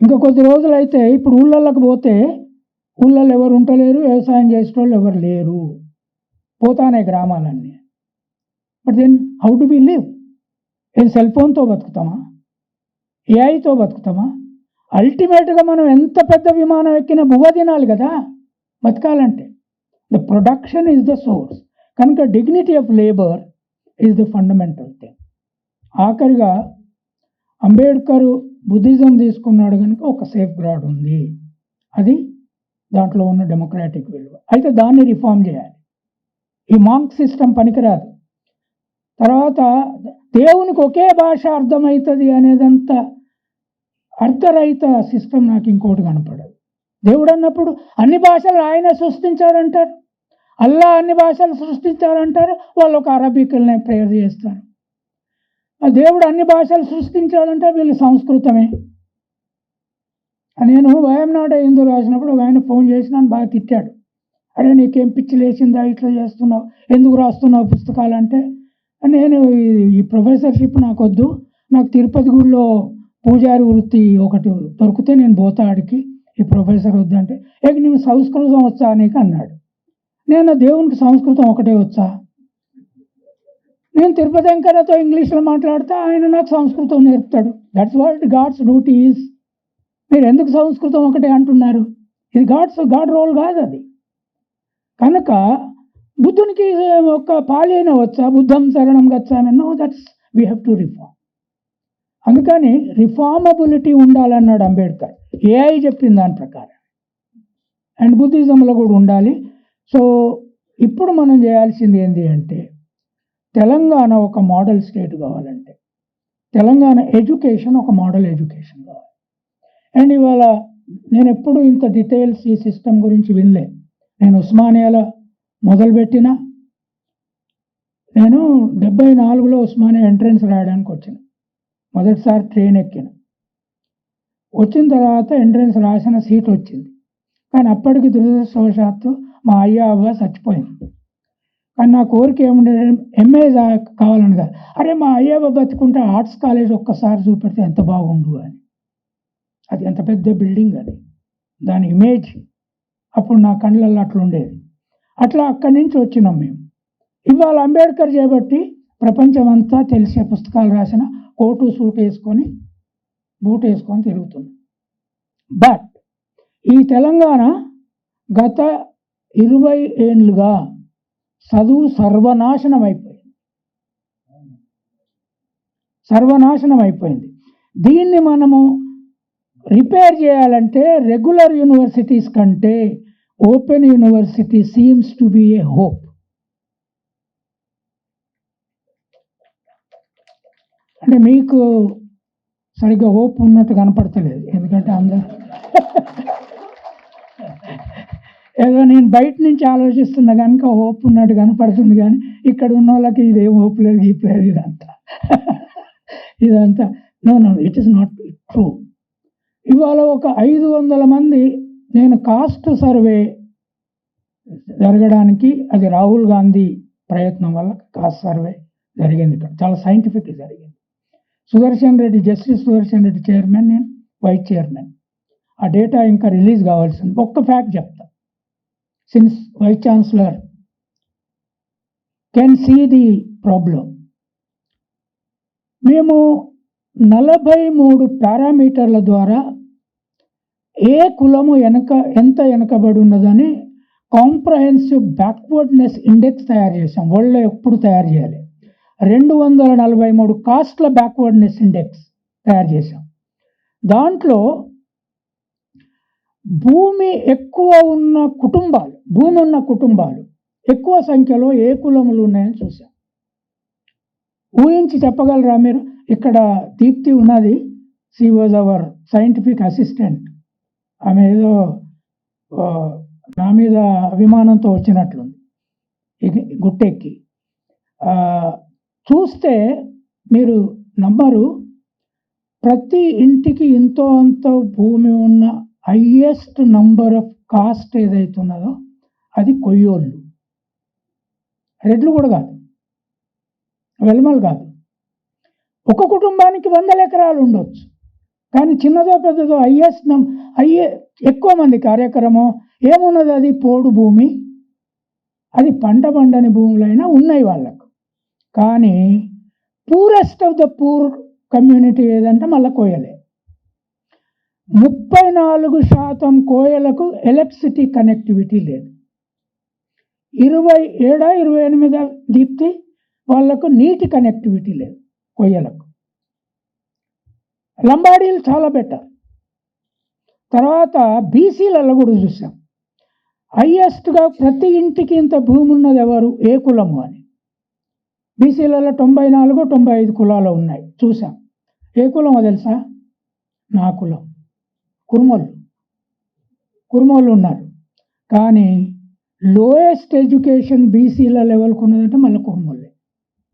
ఇంకా కొద్ది రోజులైతే ఇప్పుడు ఊళ్ళల్లోకి పోతే ఊళ్ళల్లో ఎవరు ఉంటలేరు, వ్యవసాయం చేసేటోళ్ళు ఎవరు లేరు, పోతానే గ్రామాలన్నీ. But then how do we live? ఏం సెల్ ఫోన్తో బతుకుతామా? ఏఐతో బతుకుతామా? అల్టిమేట్గా మనం ఎంత పెద్ద విమానం ఎక్కినా బువ్వ తినాలి కదా బతకాలంటే. The production is the source. కనుక dignity of labour is the fundamental thing. ఆఖరిగా అంబేద్కర్ బుద్ధిజం తీసుకున్నాడు కనుక ఒక సేఫ్ గార్డ్ ఉంది, అది దాంట్లో ఉన్న డెమోక్రాటిక్ విలువ. అయితే దాన్ని రిఫార్మ్ చేయాలి. ఈ మాంక్ సిస్టమ్ పనికిరాదు. తర్వాత దేవునికి ఒకే భాష అర్థమవుతుంది అనేదంతా అర్థరహిత సిస్టమ్ నాకు ఇంకోటి కనపడదు. దేవుడు అన్నప్పుడు అన్ని భాషలు ఆయన సృష్టించాడంటారు, అల్లా అన్ని భాషలు సృష్టించాడంటారు, వాళ్ళు ఒక అరబికల్నే ప్రేయర్ చేస్తారు. దేవుడు అన్ని భాషలు సృష్టించాడంటే వీళ్ళు సంస్కృతమే. నేను వయంనాడ హిందూ రాసినప్పుడు ఒక ఆయన ఫోన్ చేసి నన్ను బాగా తిట్టాడు. అరే నీకేం పిచ్చి లేచిందా, ఇట్లా చేస్తున్నావు, ఎందుకు రాస్తున్నావు పుస్తకాలు అంటే, నేను ఈ ప్రొఫెసర్షిప్ నాకు వద్దు, నాకు తిరుపతి గుడిలో పూజారి వృత్తి ఒకటి దొరికితే నేను పోతా ఆడికి, ఈ ప్రొఫెసర్ వద్దు అంటే, నువ్వు సంస్కృతం వచ్చా నీకు అన్నాడు. నేను దేవునికి సంస్కృతం ఒకటే వచ్చా, నేను తిరుపతి వెంకన్నతో ఇంగ్లీష్లో మాట్లాడితే ఆయన నాకు సంస్కృతం నేర్పుతాడు. That's what God's duty is. మీరు ఎందుకు సంస్కృతం ఒకటే అంటున్నారు? ఇది గాడ్ రోల్ కాదు అది. కనుక బుద్ధునికి ఒక పాలైన వచ్చా, బుద్ధం శరణం గచ్చామి, no, that's we have to reform. అందుకని రిఫార్మబిలిటీ ఉండాలన్నాడు అంబేద్కర్, ఏఐ చెప్పింది దాని ప్రకారం. అండ్ బుద్ధిజంలో కూడా ఉండాలి. సో ఇప్పుడు మనం చేయాల్సింది ఏంటి అంటే, తెలంగాణ ఒక మోడల్ స్టేట్ కావాలంటే తెలంగాణ ఎడ్యుకేషన్ ఒక మోడల్ ఎడ్యుకేషన్ కావాలి. అండ్ ఇవాళ నేను ఎప్పుడు ఇంత డీటెయిల్స్ ఈ సిస్టమ్ గురించి వినలే. నేను ఉస్మానియాలో మొదలుపెట్టిన, నేను 74లో ఉస్మానియా ఎంట్రన్స్ రాయడానికి వచ్చిన, మొదటిసారి ట్రైన్ ఎక్కిన. వచ్చిన తర్వాత ఎంట్రన్స్ రాసిన సీట్ వచ్చింది. కానీ అప్పటికి దురదృష్టవశాత్తు మా అవ్వ చచ్చిపోయింది. కానీ నా కోరిక ఏముండే, ఎంఏ కావాలని కాదు, అరే మా అయ్యవ్వ బతుకుంటే ఆర్ట్స్ కాలేజ్ ఒక్కసారి చూపెడితే ఎంత బాగుండు అని. అది ఎంత పెద్ద బిల్డింగ్, అది దాని ఇమేజ్ అప్పుడు నా కళ్ళల్లో అట్లా ఉండేది. అట్లా అక్కడి నుంచి వచ్చినాం మేము. ఇవాళ అంబేద్కర్ చేయబట్టి ప్రపంచం అంతా తెలిసే పుస్తకాలు రాసిన కోటు సూట్ వేసుకొని బూట్ వేసుకొని తిరుగుతున్నాం. బట్ ఈ తెలంగాణ గత 20 ఏళ్ళుగా చదువు సర్వనాశనం అయిపోయింది. దీన్ని మనము రిపేర్ చేయాలంటే రెగ్యులర్ యూనివర్సిటీస్ కంటే open university seems to be a hope. అంటే మీకు సరిగ్గా హోప్ ఉన్నట్టు కనపడతలేదు, ఎందుకంటే అందరూ ఏదో నేను బయట నుంచి ఆలోచిస్తున్నా కనుక హోప్ ఉన్నట్టు కనపడుతుంది, కానీ ఇక్కడ ఉన్న వాళ్ళకి ఇదేం హోప్ లేదు, గీపలేదు, ఇదంతా no, it is not true. ఇవాళ ఒక 500 మంది, నేను కాస్ట్ సర్వే జరగడానికి, అది రాహుల్ గాంధీ ప్రయత్నం వల్ల కాస్ట్ సర్వే జరిగింది, ఇక్కడ చాలా సైంటిఫిక్ జరిగింది. సుదర్శన్ రెడ్డి, జస్టిస్ సుదర్శన్ రెడ్డి చైర్మన్, నేను వైస్ చైర్మన్. ఆ డేటా ఇంకా రిలీజ్ కావాల్సింది. ఒక్క ఫ్యాక్ట్ చెప్తా, since vice chancellor can see the problem. మేము 43 పారామీటర్ల ద్వారా ఏ కులము ఎంత వెనకబడి ఉన్నదని కాంప్రహెన్సివ్ బ్యాక్వర్డ్నెస్ ఇండెక్స్ తయారు చేసాం. వరల్డ్లో ఎప్పుడు తయారు చేయాలి. 243 కాస్ట్ల బ్యాక్వర్డ్నెస్ ఇండెక్స్ తయారు చేసాం. దాంట్లో భూమి ఉన్న కుటుంబాలు ఎక్కువ సంఖ్యలో ఏ కులములు ఉన్నాయని చూసాం. ఊహించి చెప్పగలరా మీరు? ఇక్కడ దీప్తి ఉన్నది, she was our scientific assistant. ఆమె ఏదో నా మీద అభిమానంతో వచ్చినట్లుంది గుట్టెక్కి. చూస్తే మీరు నమ్మరు, ప్రతి ఇంటికి ఇంతో అంత భూమి ఉన్న హైయెస్ట్ నంబర్ ఆఫ్ కాస్ట్ ఏదైతున్నదో అది కొయ్యోళ్ళు. రెడ్లు కూడా కాదు, వెల్మలు కాదు. ఒక కుటుంబానికి 100 ఎకరాలు ఉండొచ్చు, కానీ చిన్నదో పెద్దదో అయ్యే ఎక్కువ మంది కార్యక్రమం ఏమున్నది, అది పోడు భూమి, అది పంట పండని భూములైనా ఉన్నాయి వాళ్ళకు. కానీ poorest of the poor community ఏదంటే మళ్ళీ కోయలే. 34% కోయలకు ఎలక్ట్రిసిటీ కనెక్టివిటీ లేదు. 27-28 దీప్తి వాళ్లకు నీటి కనెక్టివిటీ లేదు కొయ్యలకు. లంబాడీలు చాలా బెటర్. తర్వాత బీసీలలో కూడా చూసాం, హయ్యెస్ట్గా ప్రతి ఇంటికి ఇంత భూమి ఉన్నది ఎవరు, ఏ కులము అని. బీసీలలో 94-95 కులాలు ఉన్నాయి చూసాం. ఏ కులమో తెలుసా? నా కులం, కుర్మోళ్ళు ఉన్నారు. కానీ లోయెస్ట్ ఎడ్యుకేషన్ బీసీల లెవెల్కి ఉన్నదంటే మళ్ళీ కుర్మోళ్ళే.